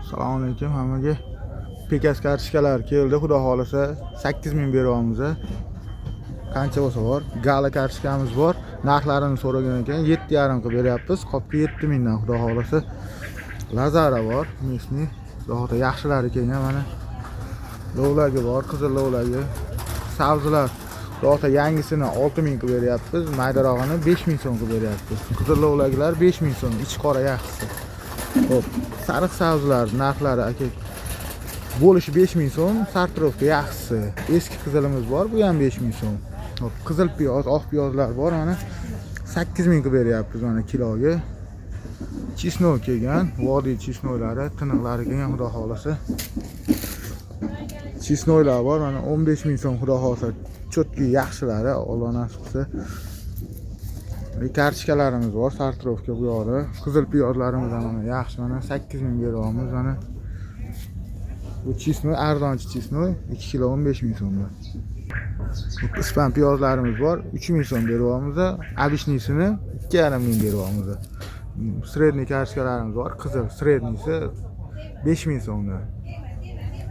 Assalomu alaykum hammaga. Pekas kartochkalar keldi, xudo xolasa 8000 beryapmiz. Qancha bo'lsa bor. Gala kartochkamiz bor. Narxlarini so'ragan ekan, 7,5 qilib beryapmiz. Qopga 7000 dan xudo xolasa. Lazara bor, mesni. Xudo yaxshilar ekan, mana. Lovlagi bor, qizil lovlagi. Sabzilar Xudo yangisini 6000 qilib beryapmiz, maydarog'ini 5000 so'm qilib beryapmiz. Qizil lovlagilar 5000 so'm, ichi qora yaxshisi. Hop, sariq sabzilar narxlari aka bo'lishi 5000 so'm, sartrovka yaxshisi. Eski qizilimiz bor, bu ham 5000 so'm. Hop, qizil piyoz, oq piyozlar bor, mana 8000 qilib beryapmiz mana kiloga. Chisnoy kelgan, vodiy chisnoylari, tiniqlari kelgan xudo xolasa. Chisnoylar bor, mana 15000 so'm xudo xolasa. Chotki yaxshilari, Alloh nasib qilsa. Kartochkalarimiz bor, sartrovka bu yoqda. Qizil piyozlarimiz ham mana yaxshi, mana 8000 beryapmiz mana. Bu chisnoy, arzonchi chisnoy 2 kilo 15000 so'mda. Bu ispan piyozlarimiz bor, 3000 so'm beryapmiz. Abishnisini 2,5 beryapmiz. Sredniy kartochkalarimiz bor, qizil sredniysi 5000 so'mda.